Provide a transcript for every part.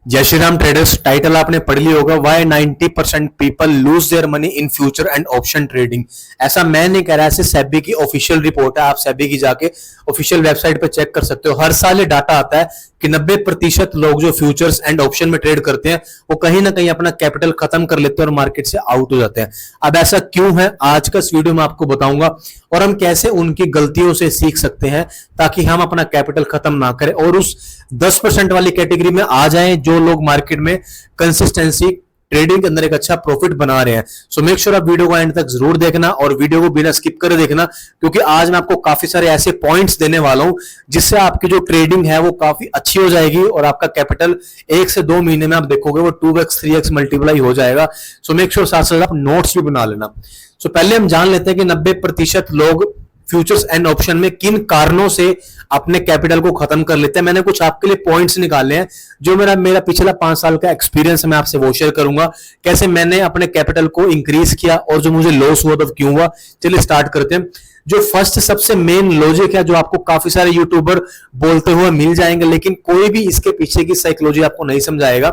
जय Shri Ram traders. Title आपने पढ़ लिया होगा, why 90% people lose their money in future and option trading. ऐसा मैं नहीं कह रहा, ऐसे सेबी की ऑफिशियल रिपोर्ट है, आप सेबी की जाके ऑफिशियल वेबसाइट पे चेक कर सकते हो। हर साल ये डाटा आता है कि 90% लोग जो फ्यूचर्स एंड ऑप्शन में ट्रेड करते हैं वो कहीं ना कहीं अपना कैपिटल खत्म कर लेते हैं और मार्केट से आउट हो जाते हैं। अब ऐसा क्यों है, आज का इस वीडियो में आपको बताऊंगा और हम कैसे उनकी गलतियों से सीख सकते हैं ताकि हम अपना कैपिटल खत्म ना करें और उस 10% वाली कैटेगरी में आ जाएं जो लोग मार्केट में कंसिस्टेंसी ट्रेडिंग के अंदर एक अच्छा प्रॉफिट बना रहे हैं। सो मेक श्योर आप वीडियो को एंड तक जरूर देखना और वीडियो को बिना स्किप करे देखना, क्योंकि आज मैं आपको काफी सारे ऐसे पॉइंट्स देने वाला हूं जिससे आपकी जो ट्रेडिंग है वो काफी अच्छी हो जाएगी और आपका कैपिटल 1 से 2 महीने में आप देखोगे वो 2x 3x मल्टीप्लाई हो जाएगा। सो मेक श्योर साथ साथ आप नोट्स भी बना लेना। सो पहले हम जान लेते हैं कि 90% लोग फ्यूचर्स एंड ऑप्शन में किन कारणों से अपने कैपिटल को खत्म कर लेते हैं। मैंने कुछ आपके लिए पॉइंट्स निकाले हैं जो मेरा पिछला 5 साल का एक्सपीरियंस मैं आपसे वो शेयर करूंगा, कैसे मैंने अपने कैपिटल को इंक्रीज किया और जो मुझे लॉस हुआ तो क्यों हुआ। चलिए स्टार्ट करते हैं। जो फर्स्ट सबसे मेन लॉजिक है जो आपको काफी सारे यूट्यूबर बोलते हुए मिल जाएंगे, लेकिन कोई भी इसके पीछे की साइकोलॉजी आपको नहीं समझाएगा।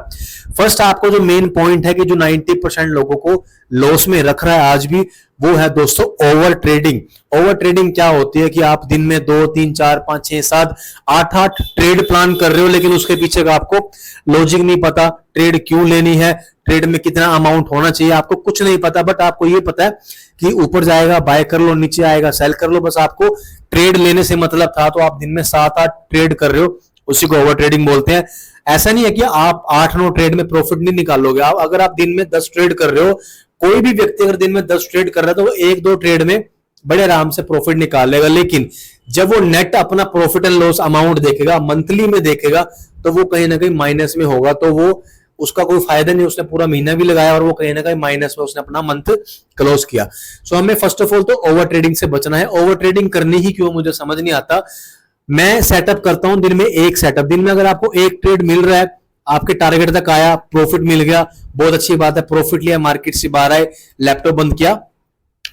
फर्स्ट आपको जो मेन पॉइंट है कि जो 90% लोगों को लॉस में रख रहा है आज भी, वो है दोस्तों ओवर ट्रेडिंग। ओवर ट्रेडिंग क्या होती है कि आप दिन में 2 3 4 5 6 7 8 ट्रेड प्लान कर रहे हो, लेकिन उसके पीछे का आपको लॉजिक नहीं पता, ट्रेड क्यों लेनी है, ट्रेड में कितना अमाउंट होना चाहिए, आपको कुछ नहीं पता। बट आपको ये पता है कि ऊपर जाएगा बाय कर लो, नीचे आएगा सेल कर लो, बस आपको ट्रेड लेने से मतलब था। तो आप दिन में 7-8 ट्रेड कर रहे हो, उसी को ओवर ट्रेडिंग बोलते हैं। ऐसा नहीं है कि आप 8-9 ट्रेड में प्रॉफिट नहीं निकालोगे। आप अगर आप दिन में 10 ट्रेड कर रहे हो, कोई भी व्यक्ति अगर दिन में 10 ट्रेड कर रहा है तो वो 1-2 ट्रेड में बड़े आराम से प्रॉफिट निकाल लेगा, लेकिन जब वो नेट अपना प्रॉफिट एंड लॉस अमाउंट देखेगा, मंथली में देखेगा, तो वो कहीं ना कहीं माइनस में होगा। तो वो उसका कोई फायदा नहीं, उसने पूरा महीना भी लगाया और वो कहीं ना कहीं माइनस में उसने अपना मंथ क्लोज किया। सो हमें फर्स्ट ऑफ ऑल तो ओवर ट्रेडिंग से बचना है। ओवर ट्रेडिंग करनी ही क्यों मुझे समझ नहीं आता। मैं सेटअप करता हूं दिन में एक सेटअप। दिन में अगर आपको एक ट्रेड मिल रहा है, आपके टारगेट तक आया, प्रॉफिट मिल गया, बहुत अच्छी बात है, प्रॉफिट लिया, मार्केट से बाहर आए, लैपटॉप बंद किया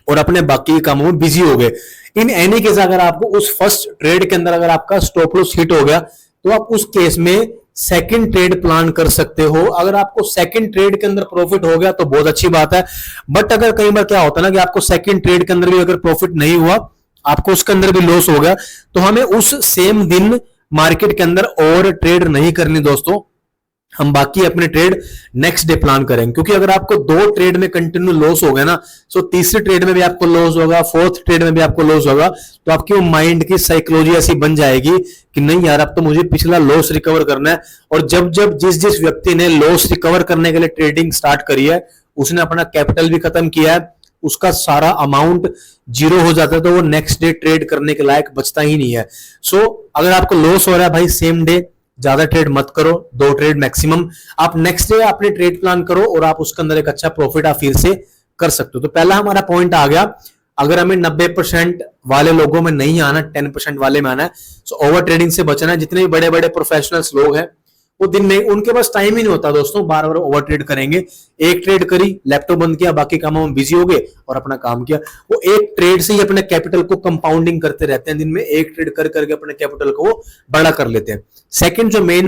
और अपने बाकी कामों में बिजी हो गए। इन एनी केस अगर आपको उस फर्स्ट ट्रेड के अंदर अगर आपका स्टॉप लॉस हिट हो गया तो आप उस केस में सेकंड ट्रेड प्लान कर सकते हो। अगर आपको सेकंड ट्रेड के अंदर प्रॉफिट हो गया तो बहुत अच्छी बात है। बट अगर कई बार क्या होता है ना कि आपको सेकंड ट्रेड के अंदर भी अगर प्रॉफिट नहीं हुआ, आपको उसके अंदर भी लॉस हो गया, तो हमें उस सेम दिन मार्केट के अंदर और ट्रेड नहीं करनी दोस्तों। हम बाकी अपने ट्रेड नेक्स्ट डे प्लान करेंगे, क्योंकि अगर आपको 2 ट्रेड में कंटिन्यू लॉस हो गया ना, सो तीसरे ट्रेड में भी आपको लॉस होगा, फोर्थ ट्रेड में भी आपको लॉस होगा, तो आपकी वो माइंड की साइकोलॉजी ऐसी बन जाएगी कि नहीं यार अब तो मुझे पिछला लॉस रिकवर करना है। और जब जब जिस व्यक्ति ने लॉस रिकवर करने के लिए ट्रेडिंग स्टार्ट करी है, उसने अपना कैपिटल भी खत्म किया है, उसका सारा अमाउंट जीरो हो जाता है, तो वो नेक्स्ट डे ट्रेड करने के लायक बचता ही नहीं है। सो अगर आपको लॉस हो रहा है भाई, सेम डे ज्यादा ट्रेड मत करो, 2 ट्रेड मैक्सिमम। आप नेक्स्ट डे अपने ट्रेड प्लान करो और आप उसके अंदर एक अच्छा प्रॉफिट आप फिर से कर सकते हो। तो पहला हमारा पॉइंट आ गया, अगर हमें 90% वाले लोगों में नहीं आना, 10% वाले में आना है, सो ओवर ट्रेडिंग से बचना है। जितने भी बड़े बड़े प्रोफेशनल्स लोग हैं वो दिन में उनके पास टाइम ही नहीं होता दोस्तों, बार बार ओवर ट्रेड करेंगे। एक ट्रेड करी, लैपटॉप बंद किया, बाकी कामों में बिजी हो गए और अपना काम किया। वो एक ट्रेड से ही अपने कैपिटल को कंपाउंडिंग करते रहते हैं, दिन में एक ट्रेड कर करके अपने कैपिटल को वो बड़ा कर लेते हैं। सेकंड जो मेन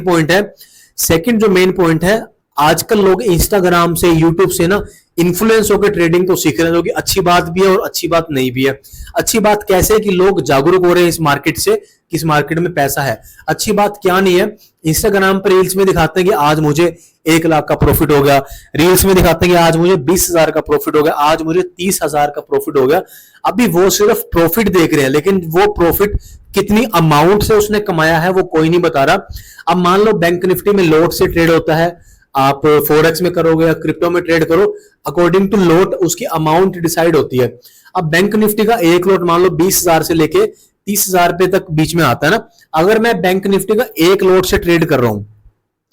पॉइंट है, आजकल लोग इंस्टाग्राम से, यूट्यूब से ना इन्फ्लुएंस होकर ट्रेडिंग को सीख रहे हैं, जो कि अच्छी बात भी है और अच्छी बात नहीं भी है। अच्छी बात कैसे है कि लोग जागरूक हो रहे हैं इस मार्केट से, किस मार्केट में पैसा है। अच्छी बात क्या नहीं है, इंस्टाग्राम पर रील्स में दिखाते हैं कि आज मुझे 1 लाख का प्रॉफिट हो गया, रील्स में दिखाते हैं कि आज मुझे 20,000 का प्रॉफिट हो गया, आज मुझे 30,000 का प्रॉफिट हो गया। अभी वो सिर्फ प्रॉफिट देख रहे हैं, लेकिन वो प्रॉफिट कितनी अमाउंट से उसने कमाया है वो कोई नहीं बता रहा। अब मान लो बैंक निफ्टी में लॉट से ट्रेड होता है, आप फॉरेक्स में करोगे या क्रिप्टो में ट्रेड करो, अकॉर्डिंग टू लॉट उसकी अमाउंट डिसाइड होती है। अब बैंक निफ्टी का एक लॉट मान लो 20,000 से लेके 30,000 रुपए तक बीच में आता है ना। अगर मैं बैंक निफ्टी का एक लॉट से ट्रेड कर रहा हूं,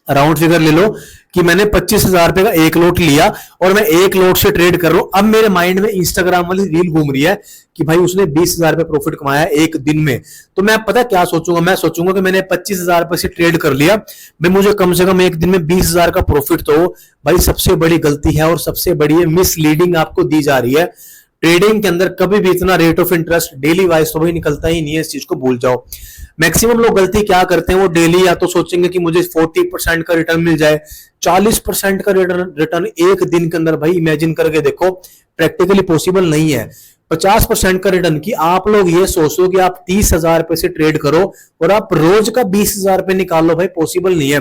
राउंड फिगर ले लो कि मैंने 25,000 रुपए का एक लॉट लिया और मैं एक लॉट से ट्रेड कर रहा हूं, अब मेरे माइंड में इंस्टाग्राम वाली रील घूम रही है कि भाई उसने 20,000 रुपए प्रॉफिट कमाया एक दिन में। तो मैं पता क्या सोचूंगा, मैं सोचूंगा कि मैंने 25,000 रुपए से ट्रेड कर लिया, भाई मुझे कम से कम एक दिन में 20,000 का प्रॉफिट। तो भाई सबसे बड़ी गलती है और सबसे बड़ी मिसलीडिंग आपको दी जा रही है। ट्रेडिंग के अंदर कभी भी इतना rate of interest daily wise तो भाई निकलता ही नहीं है, इस चीज को भूल जाओ। मैक्सिमम लोग गलती क्या करते हैं, वो डेली या तो सोचेंगे कि मुझे 40% का रिटर्न मिल जाए, 40% का रिटर्न एक दिन के अंदर भाई इमेजिन करके देखो, प्रैक्टिकली पॉसिबल नहीं है। 50% का रिटर्न की आप लोग ये सोच लो कि आप 30,000 रुपए से ट्रेड करो और आप रोज का 20,000 रुपए निकाल लो, भाई पॉसिबल नहीं है।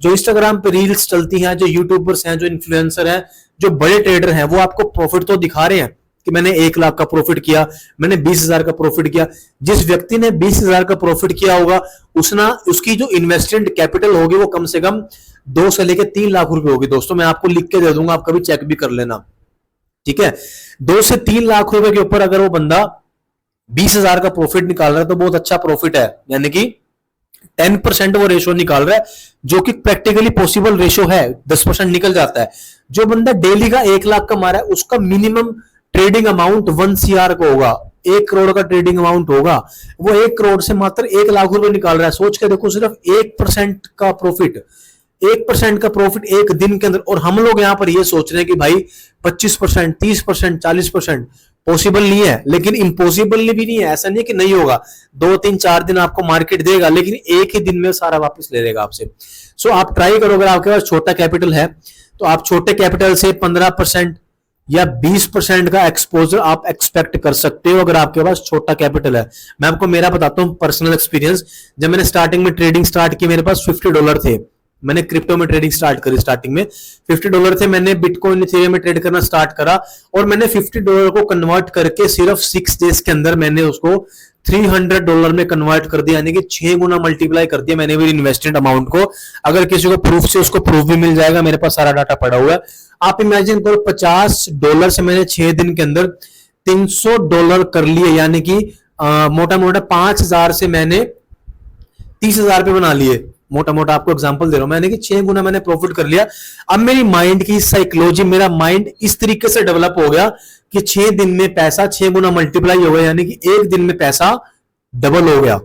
जो इंस्टाग्राम पे रील्स चलती हैं, जो यूट्यूबर्स हैं, जो इन्फ्लुएंसर हैं, जो बड़े ट्रेडर हैं, वो आपको प्रॉफिट तो दिखा रहे हैं कि मैंने 1 लाख का प्रॉफिट किया, मैंने 20,000 का प्रॉफिट किया। जिस व्यक्ति ने 20,000 का प्रॉफिट किया होगा उसकी जो इन्वेस्टमेंट कैपिटल होगी वो कम से कम 2 से लेकर 3 लाख रुपए होगी। दोस्तों मैं आपको लिख के दे दूंगा, आप कभी चेक भी कर लेना, ठीक है। 2 से 3 लाख रुपए के ऊपर अगर वो बंदा 20,000 का प्रॉफिट निकाल रहा है तो बहुत अच्छा प्रॉफिट है, यानी कि 10% वो रेशो निकाल रहा है, जो कि प्रैक्टिकली पॉसिबल रेशो है, 10% निकल जाता है। जो बंदा डेली का 1 लाख कमा रहा है उसका मिनिमम ट्रेडिंग अमाउंट 1 CR का होगा, 1 करोड़ का ट्रेडिंग अमाउंट होगा। वो 1 करोड़ से मात्र 1 लाख रुपए निकाल रहा है। सोच के देखो, सिर्फ 1% का प्रॉफिट, 1% का प्रॉफिट एक दिन के अंदर। और हम लोग यहां पर ये सोच रहे हैं कि भाई 25%, 30%, 40%, पॉसिबल नहीं है, लेकिन इम्पॉसिबल भी नहीं है। ऐसा नहीं है कि नहीं होगा, 2-3-4 दिन आपको मार्केट देगा, लेकिन एक ही दिन में सारा वापस ले लेगा आपसे। सो आप ट्राई करो, अगर आपके पास छोटा कैपिटल है तो आप छोटे कैपिटल से 15% या 20% का एक्सपोजर आप एक्सपेक्ट कर सकते हो, अगर आपके पास छोटा कैपिटल है। मैं आपको मेरा बताता हूं पर्सनल एक्सपीरियंस। जब मैंने स्टार्टिंग में ट्रेडिंग स्टार्ट की, मेरे पास $50 थे। मैंने क्रिप्टो में ट्रेडिंग स्टार्ट करी, स्टार्टिंग में $50 थे। मैंने बिटकॉइन इथेरियम में ट्रेड करना स्टार्ट करा और मैंने $50 को कन्वर्ट करके सिर्फ 6 डेज के अंदर मैंने उसको $300 में कन्वर्ट कर दिया, यानी कि 6 गुना मल्टीप्लाई कर दिया मैंने मेरी इन्वेस्टेड अमाउंट को। अगर किसी को प्रूफ से उसको प्रूफ भी मिल जाएगा, मेरे पास सारा डाटा पड़ा हुआ है। आप इमेजिन करो, $50 से मैंने 6 दिन के अंदर $300 कर लिए, यानी कि मोटा मोटा 5,000 से मैंने 30,000 रुपए बना लिए। मोटा मोटा आपको एग्जांपल दे रहा हूं मैंने कि 6 गुना मैंने प्रॉफिट कर लिया। अब मेरी माइंड की साइकोलॉजी, मेरा माइंड इस तरीके से डेवलप हो गया कि 6 दिन में पैसा 6 गुना मल्टीप्लाई हो गया, यानी कि एक दिन में पैसा डबल हो गया।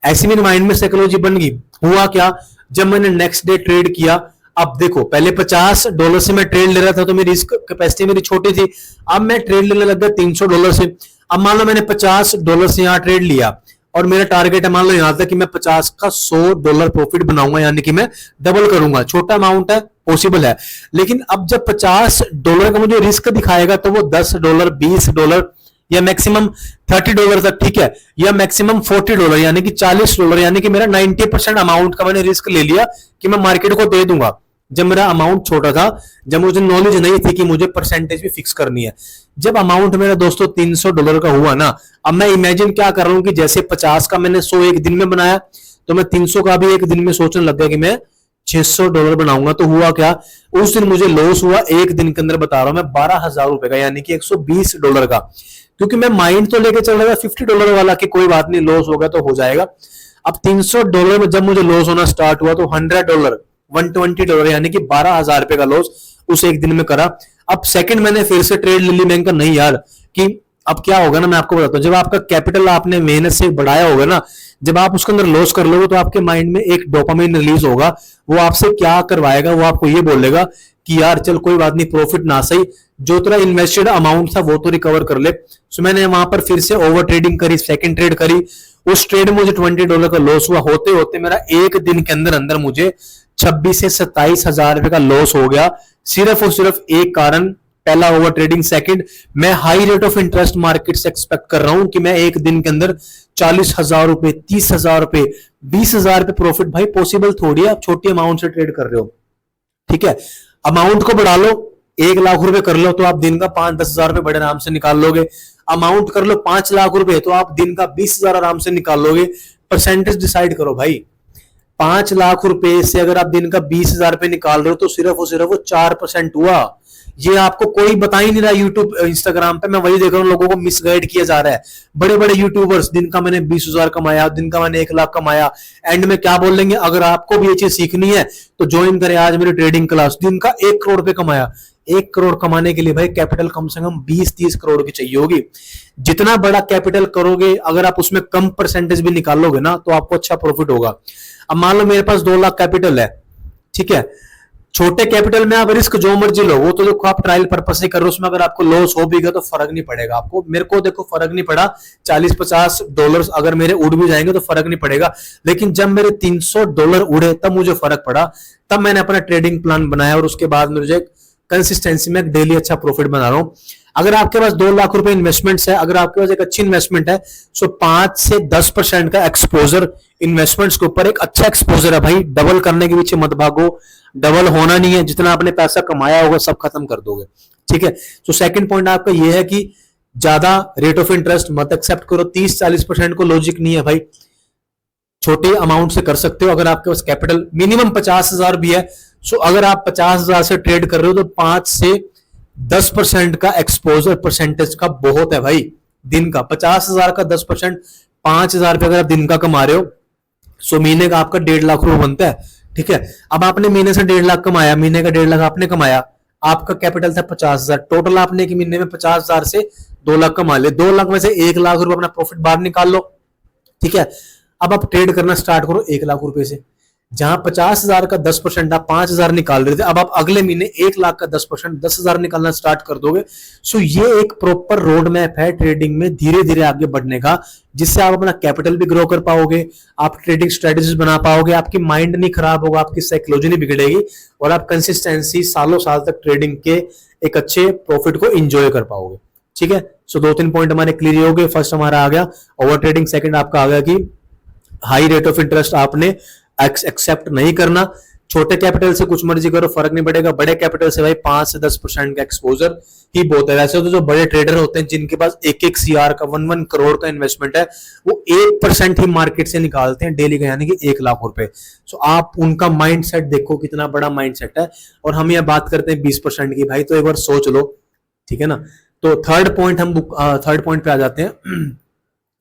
ऐसी मेरे माइंड में साइकोलॉजी बन गई। हुआ क्या, जब मैंने नेक्स्ट डे ट्रेड किया, अब देखो पहले $50 से मैं ट्रेड ले रहा था तो मेरी रिस्क कैपेसिटी मेरी छोटी थी। अब मैं ट्रेड लेने लग गया $300 से। अब मान लो मैंने $50 से यहां ट्रेड लिया और मेरा टारगेट है, मान लो यहां तक कि मैं 50 का $100 प्रॉफिट बनाऊंगा, यानी कि मैं डबल करूंगा। छोटा अमाउंट है, पॉसिबल है, लेकिन अब जब $50 का मुझे रिस्क दिखाएगा तो वो $10, $20 या मैक्सिमम $30 तक, ठीक है, या मैक्सिमम $40 यानी कि $40, यानी कि मेरा 90% अमाउंट का मैंने रिस्क ले लिया कि मैं मार्केट को दे दूंगा। जब मेरा अमाउंट छोटा था, जब मुझे नॉलेज नहीं थी कि मुझे परसेंटेज भी फिक्स करनी है। जब अमाउंट मेरा दोस्तों $300 का हुआ ना, अब मैं इमेजिन क्या कर रहा हूं कि जैसे 50 का मैंने 100 एक दिन में बनाया, तो मैं 300 का भी एक दिन में सोचने लग गया कि मैं $600 बनाऊंगा। तो हुआ क्या, उस दिन मुझे लॉस हुआ एक दिन के अंदर, बता रहा हूं मैं, $12,000 का, यानी कि $120 का। क्योंकि मैं माइंड तो लेके चल रहा था $50 वाला कि कोई बात नहीं, लॉस होगा तो हो जाएगा। अब $300 में जब मुझे लॉस होना स्टार्ट हुआ तो $100, $120 यानी कि $12,000 का लॉस उस एक दिन में करा। अब सेकंड मैंने फिर से ट्रेड ले ली। मैंने कहा नहीं यार, कि अब क्या होगा ना, मैं आपको बताता हूँ। जब आपका कैपिटल आपने मेहनत से बढ़ाया होगा ना, जब आप उसके अंदर लॉस कर लोगे तो आपके माइंड में एक डोपामिन रिलीज होगा। वो आपसे क्या करवाएगा, वो आपको ये बोलेगा कि यार चल कोई बात नहीं, प्रॉफिट ना सही, जो तेरा इन्वेस्टेड अमाउंट था वो तो रिकवर कर ले। सो मैंने वहां पर फिर से ओवर ट्रेडिंग करी, सेकंड ट्रेड करी। उस ट्रेड में मुझे $20 का लॉस हुआ। होते होते मेरा एक दिन के अंदर अंदर मुझे 26 से 27,000 रुपए का लॉस हो गया, सिर्फ और सिर्फ एक कारण, पहला ओवर ट्रेडिंग, सेकंड मैं high rate of interest market से एक्सपेक्ट कर रहा हूं कि मैं एक दिन के अंदर 40,000 रुपए, 30,000 रुपए, 20,000 रुपए प्रॉफिट। भाई पॉसिबल थोड़ी है, आप छोटी अमाउंट से ट्रेड कर रहे हो, ठीक है। अमाउंट को बढ़ा लो, 1 लाख रुपए कर लो तो आप दिन का 5-10 हजार रुपए बड़े आराम से निकाल लोगे। अमाउंट कर लो 5 लाख रुपए तो आप दिन का 20,000 आराम से निकाल लोगे। परसेंटेज डिसाइड करो भाई, 5 लाख रुपए से अगर आप दिन का 20,000 रुपए निकाल रहे हो तो सिर्फ और सिर्फ वो 4% हुआ। ये आपको कोई बता ही नहीं रहा। यूट्यूब, इंस्टाग्राम पे मैं वही देख रहा हूँ, लोगों को मिसगाइड किया जा रहा है। बड़े बड़े यूट्यूबर्स, दिन का मैंने 20,000 कमाया, दिन का मैंने 1 लाख कमाया, एंड में क्या बोल लेंगे, अगर आपको भी ये चीज सीखनी है तो ज्वाइन करें आज मेरी ट्रेडिंग क्लास। दिन का 1 करोड़ रुपए कमाया। 1 करोड़ कमाने के लिए भाई कैपिटल कम से कम 20-30 करोड़ की चाहिए होगी। जितना बड़ा कैपिटल करोगे, अगर आप उसमें कम परसेंटेज भी निकालोगे ना तो आपको अच्छा प्रॉफिट होगा। अब मान लो मेरे पास 2 लाख कैपिटल है, ठीक है, छोटे कैपिटल में आप रिस्क जो मर्जी लो, वो तो देखो आप ट्रायल पर्पस से करो, उसमें अगर आपको लॉस हो भी गया तो फर्क नहीं पड़ेगा आपको। मेरे को देखो फर्क नहीं पड़ा, $40-50 अगर मेरे उड़ भी जाएंगे तो फर्क नहीं पड़ेगा, लेकिन जब मेरे $300 उड़े तब मुझे फर्क पड़ा। तब मैंने अपना ट्रेडिंग प्लान बनाया और उसके बाद मुझे कंसिस्टेंसी में डेली अच्छा प्रॉफिट बना रहा हूं। अगर आपके पास 2 लाख रुपए इन्वेस्टमेंट्स है, अगर आपके पास एक अच्छी इन्वेस्टमेंट है, सो 5 से 10% का एक्सपोजर इन्वेस्टमेंट्स के ऊपर एक अच्छा एक्सपोजर है भाई। डबल करने के पीछे मत भागो, डबल होना नहीं है, जितना आपने पैसा कमाया होगा सब खत्म कर दोगे, ठीक है। तो सेकंड पॉइंट आपका ये है कि ज्यादा रेट ऑफ इंटरेस्ट मत एक्सेप्ट करो। 30-40% को लॉजिक नहीं है भाई, छोटे अमाउंट से कर सकते हो। अगर आपके पास कैपिटल मिनिमम 50,000 भी है, सो अगर आप 50,000 से ट्रेड कर रहे हो तो 5 से 10% का एक्सपोजर परसेंटेज का बहुत है भाई। दिन का 50,000 का 10%, 5,000 रुपए अगर आप दिन का कमा रहे हो, सो महीने का आपका 1.5 लाख रुपए बनता है, ठीक है। अब आपने महीने से 1.5 लाख कमाया, महीने का 1.5 लाख आपने कमाया, आपका कैपिटल था 50,000, टोटल आपने एक महीने में 50,000 से 2 लाख कमा ले, 2 लाख में से 1 लाख रुपए अपना प्रॉफिट बाहर निकाल लो, ठीक है। अब आप ट्रेड करना स्टार्ट करो 1 लाख रुपए से। जहां 50,000 का 10% आप 5,000 निकाल रहे थे, अब आप अगले महीने 1 लाख का 10% 10,000 निकालना स्टार्ट कर दोगे। सो ये एक प्रॉपर रोड मैप है ट्रेडिंग में धीरे धीरे आगे बढ़ने का, जिससे आप अपना कैपिटल भी ग्रो कर पाओगे, आप ट्रेडिंग स्ट्रेटेजीज बना पाओगे, आपकी माइंड नहीं खराब होगा, आपकी साइकोलॉजी नहीं बिगड़ेगी, और आप कंसिस्टेंसी सालों साल तक ट्रेडिंग के एक अच्छे प्रॉफिट को एंजॉय कर पाओगे, ठीक है। सो 2-3 पॉइंट हमारे क्लियर हो गए। फर्स्ट हमारा आ गया ओवर ट्रेडिंग, सेकंड आपका आ गया कि हाई रेट ऑफ इंटरेस्ट आपने एक्सेप्ट नहीं करना। छोटे कैपिटल से कुछ मर्जी करो फर्क नहीं पड़ेगा, बड़े कैपिटल से भाई 5 से 10% का एक्सपोजर ही बहुत है। वैसे तो जो बड़े ट्रेडर होते हैं जिनके पास 1-1 CR का 1-1 करोड़ का इन्वेस्टमेंट है, वो 1% ही मार्केट से निकालते हैं डेली का, यानी कि 1 लाख रुपए। सो आप उनका माइंड सेट देखो कितना बड़ा माइंड सेट है, और हम यह बात करते हैं 20% की, भाई तो एक बार सोच लो, ठीक है ना। तो थर्ड पॉइंट पे आ जाते हैं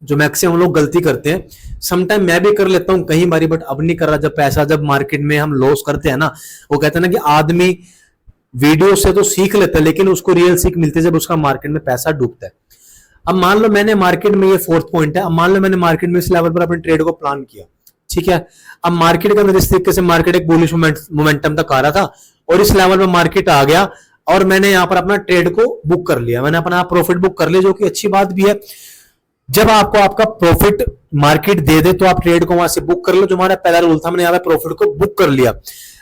जो मैक्सिमम लोग गलती करते हैं। समटाइम मैं भी कर लेता हूं कई बारी, बट अब नहीं कर रहा। जब मार्केट में हम लॉस करते हैं ना, वो कहते हैं ना कि आदमी वीडियो से तो सीख लेता है, लेकिन उसको रियल सीख मिलती है जब उसका मार्केट में पैसा डूबता है। अब मान लो मैंने मार्केट में, ये फोर्थ पॉइंट है, अब मान लो मैंने मार्केट में इस लेवल पर अपने ट्रेड को प्लान किया, ठीक है। अब मार्केट के अंदर इस तरीके से मार्केट एक बुलिश मोमेंटम तक आ रहा था, और इस लेवल पर मार्केट आ गया, और मैंने यहां पर अपना ट्रेड को बुक कर लिया, मैंने अपना प्रॉफिट बुक कर लिया, जो कि अच्छी बात भी है। जब आपको आपका प्रॉफिट मार्केट दे दे तो आप ट्रेड को वहां से बुक कर लो, जो हमारा पहला रूल था, मैंने यहाँ पे प्रॉफिट को बुक कर लिया।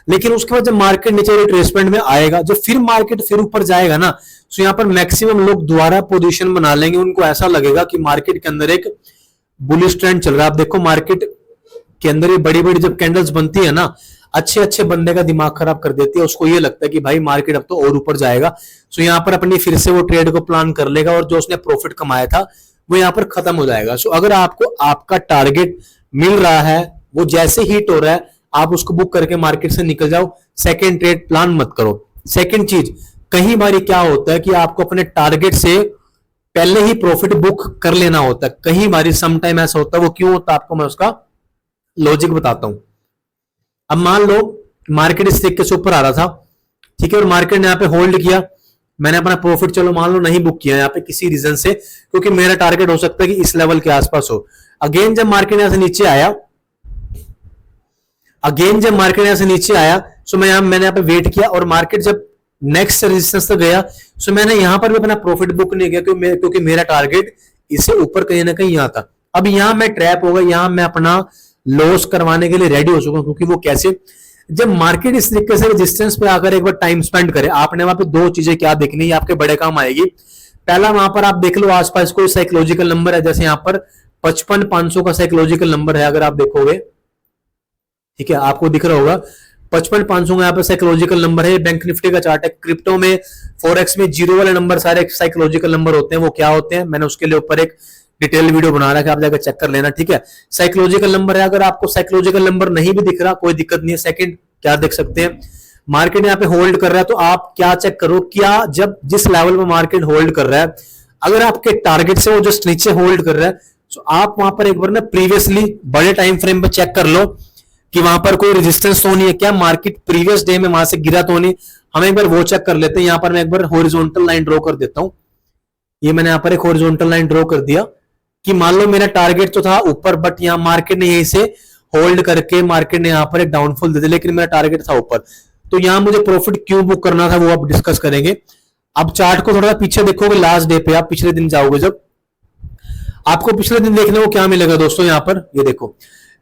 लेकिन उसके बाद जब मार्केट नीचे रिट्रेसमेंट में आएगा, जब फिर मार्केट फिर ऊपर जाएगा ना, तो यहाँ पर मैक्सिमम लोग दोबारा पोजीशन बना लेंगे, उनको ऐसा लगेगा कि मार्केट के अंदर एक बुलिश ट्रेंड चल रहा है। आप देखो मार्केट के अंदर ये बड़ी बड़ी जब कैंडल्स बनती है ना, अच्छे अच्छे बंदे का दिमाग खराब कर देती है, उसको ये लगता है कि भाई मार्केट अब तो और ऊपर जाएगा। सो यहाँ पर अपनी फिर से वो ट्रेड को प्लान कर लेगा, और जो उसने प्रॉफिट कमाया था वो यहाँ पर खत्म हो जाएगा। सो अगर आपको आपका टारगेट मिल रहा है, वो जैसे हिट हो रहा है, आप उसको बुक करके मार्केट से निकल जाओ, सेकंड ट्रेड प्लान मत करो। सेकंड चीज, कई बार क्या होता है कि आपको अपने टारगेट से पहले ही प्रॉफिट बुक कर लेना होता है। कई बार समटाइम ऐसा होता है, वो क्यों होता है आपको मैं उसका लॉजिक बताता हूं। अब मान लो मार्केट इस तरीके से ऊपर आ रहा था, ठीक है, और मार्केट ने यहाँ पे होल्ड किया, मैंने अपना प्रॉफिट चलो मान लो नहीं बुक किया यहाँ पे किसी रीजन से, क्योंकि मेरा टारगेट हो सकता है कि इस लेवल के आसपास हो। अगेन जब मार्केट यहां से नीचे आया, सो मैंने यहाँ पे वेट किया, और मार्केट जब नेक्स्ट रेजिस्टेंस तक गया, सो मैंने यहां पर भी अपना प्रॉफिट बुक नहीं किया, क्योंकि मेरा टारगेट इससे ऊपर कहीं ना कहीं यहाँ था। अब यहां मैं ट्रैप हो गया, यहां मैं अपना लॉस करवाने के लिए रेडी हो चुका हूं, क्योंकि वो कैसे, जब मार्केट इस तरीके से रेजिस्टेंस पे आकर एक बार टाइम स्पेंड करे, आपने वहां पे 2 चीजें क्या देखनी है, आपके बड़े काम आएगी। पहला, वहां पर आप देख लो आसपास कोई साइकोलॉजिकल नंबर है, जैसे यहाँ पर 55,500 का साइकोलॉजिकल नंबर है, अगर आप देखोगे, ठीक है, आपको दिख रहा होगा 55,500 का यहाँ पर साइकोलॉजिकल नंबर है। बैंक निफ्टी का चार्ट है। क्रिप्टो में, फॉरेक्स में जीरो वाले नंबर सारे साइकोलॉजिकल नंबर होते हैं। वो क्या होते हैं, मैंने उसके लिए ऊपर एक डिटेल वीडियो बना रहा है, आप जाकर चेक कर लेना, ठीक है। साइकोलॉजिकल नंबर है, अगर आपको साइकोलॉजिकल नंबर नहीं भी दिख रहा कोई दिक्कत नहीं है। सेकंड क्या देख सकते हैं, मार्केट यहाँ पे होल्ड कर रहा है, तो आप क्या चेक करो, क्या जब जिस लेवल पे मार्केट होल्ड कर रहा है, अगर आपके टारगेट से वो जस्ट नीचे होल्ड कर रहा है, तो आप वहां पर एक बार ना प्रीवियसली बड़े टाइम फ्रेम पर चेक कर लो कि वहां पर कोई रेजिस्टेंस तो नहीं है क्या, मार्केट प्रीवियस डे में वहां से गिरा तो नहीं। हम एक बार वो चेक कर लेते हैं। यहाँ पर मैं एक बार हॉरिजॉन्टल लाइन ड्रॉ कर देता हूं। ये मैंने यहाँ पर एक हॉरिजॉन्टल लाइन ड्रॉ कर दिया कि मान लो मेरा टारगेट तो था ऊपर, बट यहाँ मार्केट ने यहीं से होल्ड करके मार्केट ने यहाँ पर एक डाउनफॉल दे दिया, लेकिन मेरा टारगेट था ऊपर। तो यहां मुझे प्रॉफिट क्यों बुक करना था वो आप डिस्कस करेंगे। अब चार्ट को थोड़ा पीछे देखोगे, लास्ट डे पे आप पिछले दिन जाओगे, जब आपको पिछले दिन देखने को क्या मिलेगा दोस्तों, यहां पर ये देखो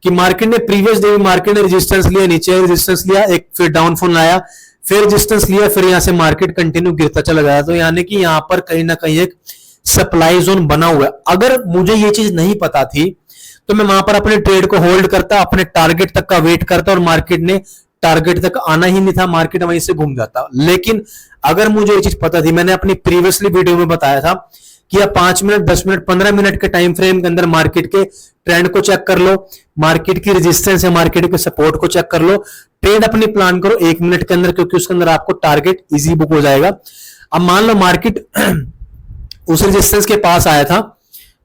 कि मार्केट ने प्रीवियस डे में मार्केट ने रेजिस्टेंस लिया, नीचे रेजिस्टेंस लिया, एक फिर डाउनफॉल आया, फिर रेजिस्टेंस लिया, फिर यहां से मार्केट कंटिन्यू गिरता चला गया। तो यानी कि यहां पर कहीं ना कहीं एक सप्लाई जोन बना हुआ है। अगर मुझे ये चीज नहीं पता थी तो मैं वहां पर अपने ट्रेड को होल्ड करता, अपने टारगेट तक का वेट करता, और मार्केट ने टारगेट तक आना ही नहीं था, मार्केट वहीं से घूम जाता। लेकिन अगर मुझे ये चीज पता थी, मैंने अपनी प्रीवियसली वीडियो में बताया था कि आप 5 मिनट, 10 मिनट, 15 मिनट के टाइम फ्रेम के अंदर मार्केट के ट्रेंड को चेक कर लो, मार्केट की रेजिस्टेंस है, मार्केट के सपोर्ट को चेक कर लो, ट्रेड अपनी प्लान करो 1 मिनट के अंदर, क्योंकि उसके अंदर आपको टारगेट इजी बुक हो जाएगा। अब मान लो मार्केट उस रेजिस्टेंस के पास आया था,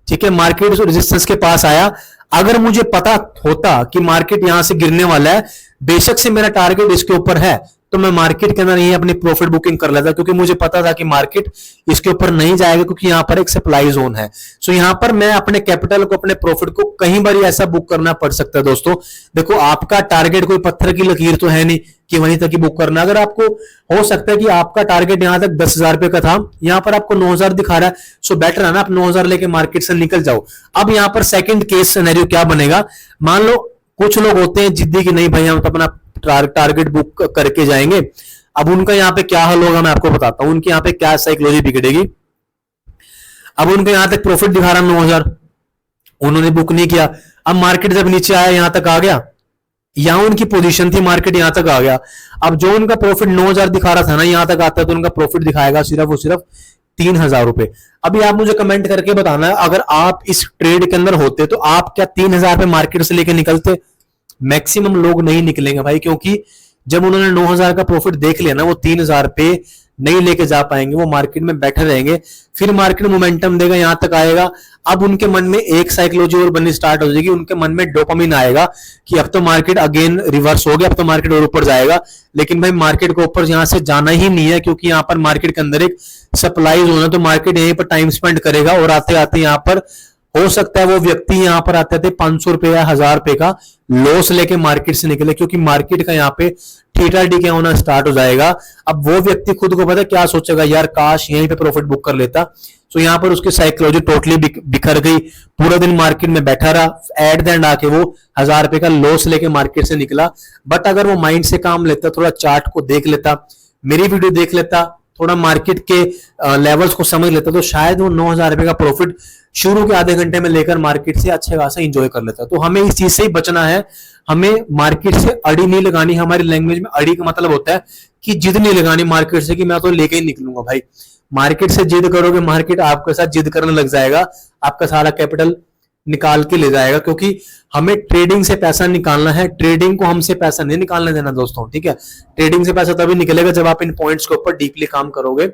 ठीक है, मार्केट उस रेजिस्टेंस के पास आया, अगर मुझे पता होता कि मार्केट यहां से गिरने वाला है, बेशक से मेरा टारगेट इसके ऊपर है, तो मैं मार्केट के अंदर ही अपनी प्रॉफिट बुकिंग कर लेता, क्योंकि मुझे पता था कि मार्केट इसके ऊपर नहीं जाएगा, क्योंकि यहां पर एक सप्लाई जोन है। सो यहां पर मैं अपने कैपिटल को, अपने प्रॉफिट को कहीं बार ऐसा बुक करना पड़ सकता है दोस्तों। देखो, आपका टारगेट कोई पत्थर की लकीर तो है नहीं कि वहीं तक ही बुक करना। अगर आपको हो सकता है कि आपका टारगेट यहां तक 10,000 रुपए का था, यहां पर आपको 9,000 दिखा रहा है, सो बेटर है ना आप 9,000 लेके मार्केट से निकल जाओ। अब यहां पर सेकंड केस सिनेरियो क्या बनेगा, मान लो कुछ लोग होते हैं जिद्दी कि नहीं भाई हम तो अपना टारगेट बुक करके जाएंगे। अब उनका यहाँ पे क्या हल होगा मैं आपको बताता हूं, उनकी यहाँ पे क्या साइकोलॉजी बिगड़ेगी। अब उनके यहां तक प्रॉफिट दिखा रहा 9,000, उन्होंने बुक नहीं किया। अब मार्केट जब नीचे आया, यहां तक आ गया, यहां उनकी पोजीशन थी, मार्केट यहां तक आ गया। अब जो उनका प्रॉफिट 9,000 दिखा रहा था ना, यहां तक आता है तो उनका प्रॉफिट दिखाएगा सिर्फ और सिर्फ 3,000 रुपए। अभी आप मुझे कमेंट करके बताना है, अगर आप इस ट्रेड के अंदर होते तो आप क्या 3,000 पे मार्केट से लेके निकलते? मैक्सिमम लोग नहीं निकलेंगे भाई, क्योंकि जब उन्होंने 9,000 का प्रॉफिट देख लिया ना, वो 3,000 पे नहीं लेके जा पाएंगे, वो मार्केट में बैठे रहेंगे। फिर मार्केट मोमेंटम देगा, यहां तक आएगा, अब उनके मन में एक साइकोलॉजी और बननी स्टार्ट हो जाएगी, उनके मन में डोपामिन आएगा कि अब तो मार्केट अगेन रिवर्स हो गया, अब तो मार्केट और ऊपर जाएगा। लेकिन भाई मार्केट को ऊपर यहां से जाना ही नहीं है, क्योंकि यहां पर मार्केट के अंदर एक सप्लाई जोन है, तो मार्केट यहीं पर टाइम स्पेंड करेगा, और आते आते यहां पर हो सकता है वो व्यक्ति यहां पर आते थे 500 रुपए या 1,000 रुपए का लॉस लेके मार्केट से निकले, क्योंकि मार्केट का यहाँ पे थीटा डी क्या होना स्टार्ट हो जाएगा। अब वो व्यक्ति खुद को पता क्या सोचेगा, यार काश यहीं पे प्रॉफिट बुक कर लेता। तो यहाँ पर उसकी साइकोलॉजी टोटली बिखर गई, पूरा दिन मार्केट में बैठा रहा, एट द एंड आके वो 1,000 रुपए का लॉस लेके मार्केट से निकला। बट अगर वो माइंड से काम लेता, थोड़ा चार्ट को देख लेता, मेरी वीडियो देख लेता, थोड़ा मार्केट के लेवल्स को समझ लेता, तो शायद वो 9,000 रुपए का प्रॉफिट शुरू के आधे घंटे में लेकर मार्केट से अच्छा खासा एंजॉय कर लेता। तो हमें इस चीज से ही बचना है, हमें मार्केट से अड़ी नहीं लगानी। हमारी लैंग्वेज में अड़ी का मतलब होता है कि जिद नहीं लगानी मार्केट से कि मैं तो लेके ही निकलूंगा। भाई मार्केट से जिद करोगे, मार्केट आपके साथ जिद करने लग जाएगा, आपका सारा कैपिटल निकाल के ले जाएगा, क्योंकि हमें ट्रेडिंग से पैसा निकालना है, ट्रेडिंग को हमसे पैसा नहीं निकालने देना दोस्तों, ठीक है। ट्रेडिंग से पैसा तभी निकलेगा जब आप इन पॉइंट्स के ऊपर डीपली काम करोगे,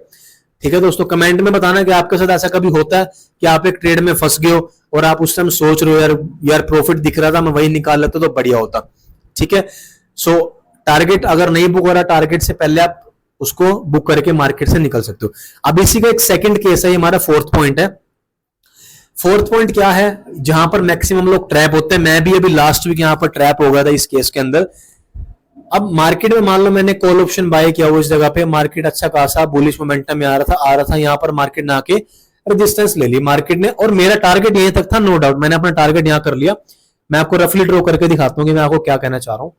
ठीक है दोस्तों। कमेंट में बताना कि आपके साथ ऐसा कभी होता है कि आप एक ट्रेड में फंस गए हो और आप उस टाइम सोच रहे हो यार प्रॉफिट दिख रहा था, मैं वही निकाल लेता तो बढ़िया होता, ठीक है। सो टारगेट अगर नहीं बुक हो रहा, टारगेट से पहले आप उसको बुक करके मार्केट से निकल सकते हो। अब इसी का एक सेकंड केस है, ये हमारा फोर्थ पॉइंट है। फोर्थ पॉइंट क्या है, जहां पर मैक्सिमम लोग ट्रैप होते हैं, मैं भी अभी लास्ट वीक यहां पर ट्रैप हो गया था इस केस के अंदर। अब मार्केट में मान लो मैंने कॉल ऑप्शन बाय किया हुआ, इस जगह पे मार्केट अच्छा खासा बुलिश मोमेंटम में आ रहा था, यहां पर मार्केट ने आके रेजिस्टेंस ले ली मार्केट ने, और मेरा टारगेट यहीं तक था, नो डाउट मैंने अपना टारगेट यहां कर लिया। मैं आपको रफली ड्रॉ करके दिखाता हूं कि मैं आपको क्या कहना चाह रहा हूं।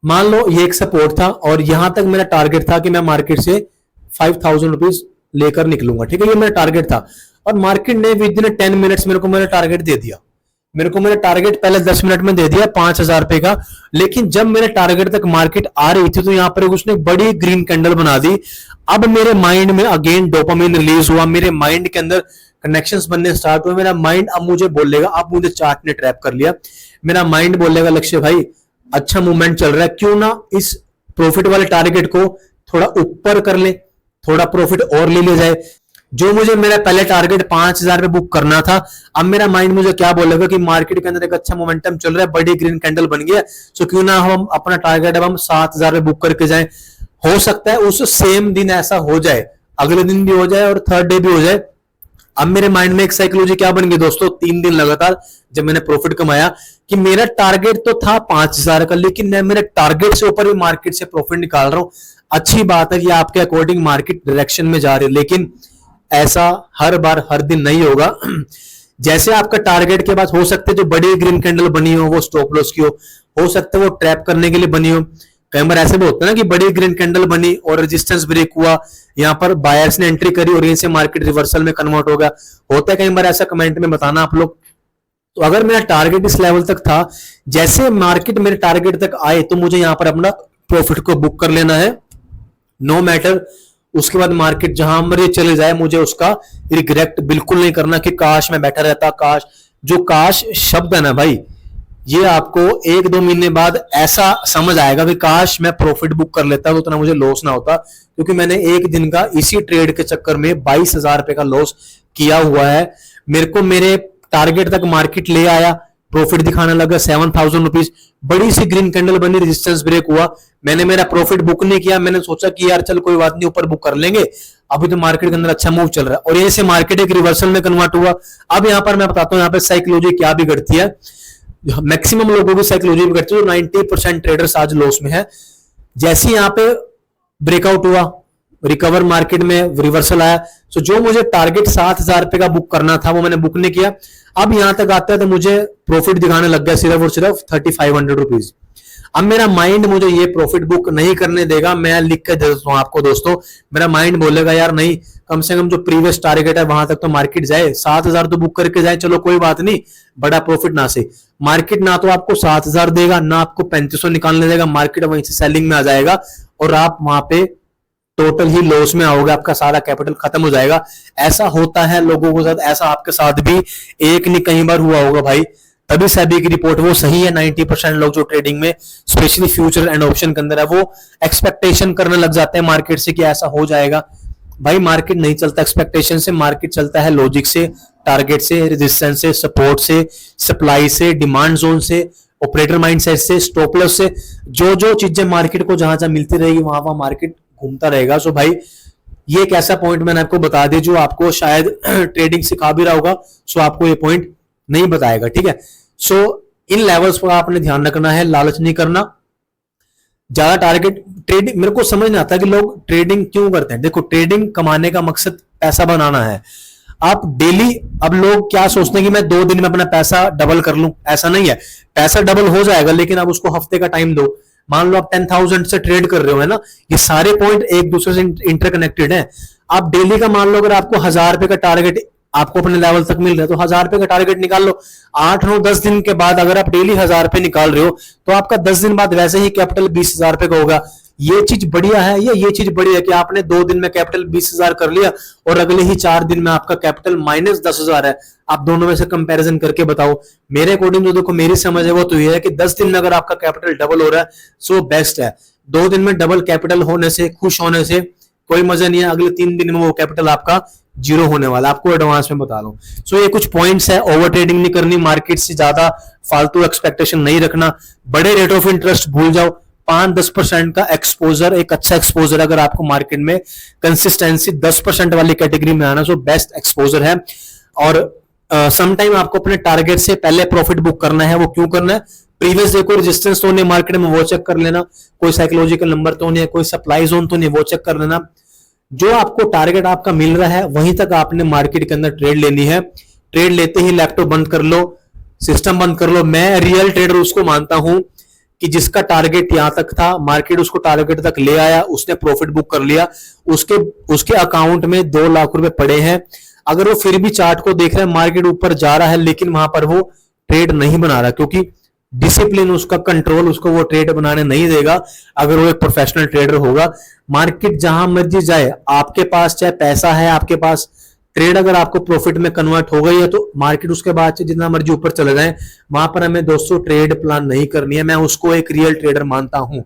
मान लो ये एक सपोर्ट था और यहां तक मेरा टारगेट था कि मैं मार्केट से 5,000 रुपीज लेकर निकलूंगा, ठीक है, ये मेरा टारगेट था। और मार्केट ने विद इन 10 मिनट्स मेरे को मेरा टारगेट दे दिया, मेरे को मेरा टारगेट पहले 10 मिनट में दे दिया 5,000 रुपए का। लेकिन जब मेरे टारगेट तक मार्केट आ रही थी तो यहां पर उसने बड़ी ग्रीन कैंडल बना दी। अब मेरे माइंड में अगेन डोपामिन रिलीज हुआ, मेरे माइंड के अंदर कनेक्शंस बनने स्टार्ट हुए। मेरा माइंड अब मुझे बोलेगा, अब मुझे चार्ट ने ट्रैप कर लिया, मेरा माइंड बोलेगा लक्ष्य भाई अच्छा मूवमेंट चल रहा है, क्यों ना इस प्रॉफिट वाले टारगेट को थोड़ा ऊपर कर ले, थोड़ा प्रॉफिट और ले लिया जाए। जो मुझे मेरा पहले टारगेट 5,000 पे बुक करना था, अब मेरा माइंड मुझे क्या बोलेगा कि मार्केट के अंदर एक अच्छा मोमेंटम चल रहा है, बड़ी ग्रीन कैंडल बन गया, सो क्यों ना हम अपना टारगेट अब हम 7,000 पे बुक करके जाएं। हो सकता है उस सेम दिन ऐसा हो जाए, अगले दिन भी हो जाए और थर्ड डे भी हो जाए, अब मेरे माइंड में एक साइकोलॉजी क्या बन गई दोस्तों, 3 दिन लगातार जब मैंने प्रॉफिट कमाया कि मेरा टारगेट तो था 5,000 का, लेकिन मैं मेरे टारगेट से ऊपर भी मार्केट से प्रॉफिट निकाल रहा हूं। अच्छी बात है कि आपके अकॉर्डिंग मार्केट डायरेक्शन में जा रही है, लेकिन ऐसा हर बार हर दिन नहीं होगा। जैसे आपका टारगेट के बाद हो सकते जो बड़ी ग्रीन कैंडल बनी हो वो स्टॉप लॉस की हो सकता है वो ट्रैप करने के लिए बनी हो। कई बार ऐसे भी होता है ना कि बड़ी ग्रीन कैंडल बनी और रेजिस्टेंस ब्रेक हुआ, यहाँ पर बायर्स ने एंट्री करी और यहीं से मार्केट रिवर्सल में कन्वर्ट हो गया। होता है कई बार ऐसा, कमेंट में बताना आप लोग। तो अगर मेरा टारगेट इस लेवल तक था, जैसे मार्केट मेरे टारगेट तक आए तो मुझे यहां पर अपना प्रॉफिट को बुक कर लेना है, नो मैटर उसके बाद मार्केट जहां मर्जी चले जाए, मुझे उसका रिग्रेट बिल्कुल नहीं करना कि काश मैं बैठा रहता। काश, जो काश शब्द है ना भाई, ये आपको 1-2 महीने बाद ऐसा समझ आएगा कि काश मैं प्रॉफिट बुक कर लेता तो उतना मुझे लॉस ना होता, क्योंकि मैंने एक दिन का इसी ट्रेड के चक्कर में 22,000 रुपए का लॉस किया हुआ है। मेरे को मेरे टारगेट तक मार्केट ले आया, प्रॉफिट दिखाने लगा 7,000 रुपीज, बड़ी सी ग्रीन कैंडल बनी, रेजिस्टेंस ब्रेक हुआ, मैंने मेरा प्रॉफिट बुक नहीं किया। मैंने सोचा कि यार चल कोई बात नहीं, ऊपर बुक कर लेंगे, अभी तो मार्केट के अंदर अच्छा मूव चल रहा है, और यहीं से मार्केट एक रिवर्सल में कन्वर्ट हुआ। अब यहां पर मैं बताता हूं यहाँ पे साइकोलॉजी क्या बिगड़ती है। मैक्सिमम लोगों की साइकोलॉजी बिगड़ती है, 90% ट्रेडर्स आज लॉस में है। जैसे यहाँ पे ब्रेकआउट हुआ, रिकवर मार्केट में रिवर्सल आया, तो जो मुझे टारगेट 7,000 रुपए का बुक करना था वो मैंने बुक नहीं किया। अब यहां तक आता है तो मुझे प्रॉफिट दिखाने लग गया सिर्फ और सिर्फ 3,500 रुपीज। अब मेरा माइंड मुझे ये प्रॉफिट बुक नहीं करने देगा। मैं लिख के दे देता हूं आपको दोस्तों, मेरा माइंड बोलेगा यार नहीं, कम से कम जो प्रीवियस टारगेट है वहां तक तो मार्केट जाए, 7,000 तो बुक करके जाए, चलो कोई बात नहीं, बड़ा प्रॉफिट ना से। मार्केट ना तो आपको 7,000 देगा, ना आपको 3500 निकालने देगा, मार्केट वहीं से सेलिंग में आ जाएगा और आप वहां पे टोटल ही लॉस में आओगे, आपका सारा कैपिटल खत्म हो जाएगा। ऐसा होता है लोगों के साथ, ऐसा आपके साथ भी एक नहीं कई बार हुआ होगा भाई। तभी सेबी की रिपोर्ट वो सही है। 90% लोग जो ट्रेडिंग में स्पेशली फ्यूचर एंड ऑप्शन के अंदर है वो एक्सपेक्टेशन करने लग जाते हैं मार्केट से कि ऐसा हो जाएगा। भाई मार्केट नहीं चलता एक्सपेक्टेशन से, मार्केट चलता है लॉजिक से, टारगेट से, रेजिस्टेंस से, सपोर्ट से, सप्लाई से, डिमांड जोन से, ऑपरेटर माइंडसेट से, स्टॉप लॉस से। जो जो चीजें मार्केट को जहां जहां मिलती रहेगी वहां वहां मार्केट घूमता रहेगा। सो भाई ये एक ऐसा पॉइंट मैंने आपको बता दिया जो आपको शायद ट्रेडिंग सिखा भी रहा होगा, सो आपको ये पॉइंट नहीं बताएगा, ठीक है। सो इन लेवल्स पर आपने ध्यान रखना है, लालच नहीं करना, ज्यादा टारगेट। ट्रेडिंग मेरे को समझ नहीं आता कि लोग ट्रेडिंग क्यों करते हैं। देखो ट्रेडिंग कमाने का मकसद पैसा बनाना है। आप डेली, अब लोग क्या सोचते हैं कि मैं 2 दिन में अपना पैसा डबल कर लूं, ऐसा नहीं है। पैसा डबल हो जाएगा लेकिन आप उसको हफ्ते का टाइम दो। मान लो आप 10,000 से ट्रेड कर रहे हो, है ना, ये सारे पॉइंट एक दूसरे से इंटरकनेक्टेड हैं। आप डेली का मान लो अगर आपको 1,000 रुपए का टारगेट आपको अपने लेवल तक मिल रहा है तो 1,000 रुपए का टारगेट निकाल लो। 8-9-10 दिन के बाद अगर आप डेली 1,000 रुपए निकाल रहे हो तो आपका 10 दिन बाद वैसे ही कैपिटल 20,000 रुपए का होगा। ये चीज बढ़िया है, ये चीज बढ़िया है कि आपने 2 दिन में कैपिटल 20,000 कर लिया और अगले ही 4 दिन में आपका कैपिटल -10,000 है। आप दोनों में से कंपैरिजन करके बताओ। मेरे अकॉर्डिंग जो देखो मेरी समझ है वो तो ये है कि 10 दिन में अगर आपका कैपिटल डबल हो रहा है सो बेस्ट है। 2 दिन में डबल कैपिटल होने से, खुश होने से कोई मजा नहीं है। अगले 3 दिन में वो कैपिटल आपका 0 होने वाला, आपको एडवांस में बता दूं। सो ये कुछ पॉइंट्स है। ओवर ट्रेडिंग नहीं करनी, मार्केट से ज्यादा फालतू एक्सपेक्टेशन नहीं रखना, बड़े रेट ऑफ इंटरेस्ट भूल जाओ। 5-10% का एक्सपोजर एक अच्छा एक्सपोजर, अगर आपको मार्केट में कंसिस्टेंसी 10% वाली कैटेगरी में आना सो बेस्ट एक्सपोजर है। और समटाइम आपको अपने टारगेट से पहले प्रॉफिट बुक करना है। वो क्यों करना है? प्रीवियस देखो रेजिस्टेंस तो नहीं मार्केट में, वो चेक कर लेना। कोई साइकोलॉजिकल नंबर तो नहीं है, कोई सप्लाई जोन तो नहीं, वो चेक कर लेना। जो आपको टारगेट आपका मिल रहा है वहीं तक आपने मार्केट के अंदर ट्रेड लेनी है। ट्रेड लेते ही लैपटॉप बंद कर लो, सिस्टम बंद कर लो। मैं रियल ट्रेडर उसको मानता हूं कि जिसका टारगेट यहां तक था, मार्केट उसको टारगेट तक ले आया, उसने प्रॉफिट बुक कर लिया, उसके अकाउंट में 2 लाख रुपए पड़े हैं। अगर वो फिर भी चार्ट को देख रहा है, मार्केट ऊपर जा रहा है लेकिन वहां पर वो ट्रेड नहीं बना रहा, क्योंकि डिसिप्लिन उसका, कंट्रोल उसको वो ट्रेड बनाने नहीं देगा। अगर वो एक प्रोफेशनल ट्रेडर होगा, मार्केट जहां मर्जी जाए, आपके पास चाहे पैसा है, आपके पास ट्रेड अगर आपको प्रॉफिट में कन्वर्ट हो गई है तो मार्केट उसके बाद से जितना मर्जी ऊपर चले जाए, वहां पर हमें दोस्तों ट्रेड प्लान नहीं करनी है। मैं उसको एक रियल ट्रेडर मानता हूं,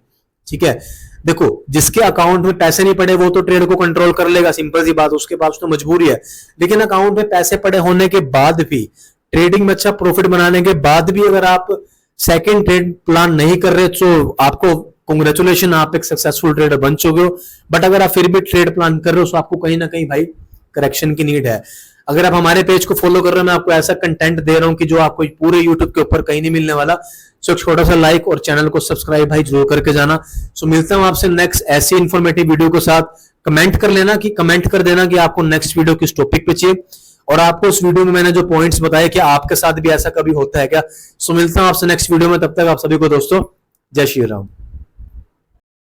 ठीक है। देखो जिसके अकाउंट में पैसे नहीं पड़े वो तो ट्रेड को कंट्रोल कर लेगा, सिंपल सी बात, उसके पास तो मजबूरी है। लेकिन अकाउंट में पैसे पड़े होने के बाद भी, ट्रेडिंग में अच्छा प्रॉफिट बनाने के बाद भी अगर आप सेकंड ट्रेड प्लान नहीं कर रहे तो आपको कांग्रेचुलेशन, आप एक सक्सेसफुल ट्रेडर बन चुके हो। बट अगर आप फिर भी ट्रेड प्लान कर रहे हो तो आपको कहीं ना कहीं भाई करेक्शन की नीड है। अगर आप हमारे पेज को फॉलो कर रहे हो, मैं आपको ऐसा कंटेंट दे रहा हूं कि जो आपको पूरे यूट्यूब के ऊपर कहीं नहीं मिलने वाला। सो एक छोटा सा लाइक और चैनल को सब्सक्राइब भाई जरूर करके जाना। सो मिलता हूं आपसे नेक्स्ट ऐसी इंफॉर्मेटिव वीडियो के साथ। कमेंट कर देना कि आपको नेक्स्ट वीडियो किस टॉपिक पे चाहिए, और आपको उस वीडियो में मैंने जो पॉइंट्स बताए कि आपके साथ भी ऐसा कभी होता है क्या। सो मिलता हूं आपसे नेक्स्ट वीडियो में, तब तक आप सभी को दोस्तों जय श्री राम।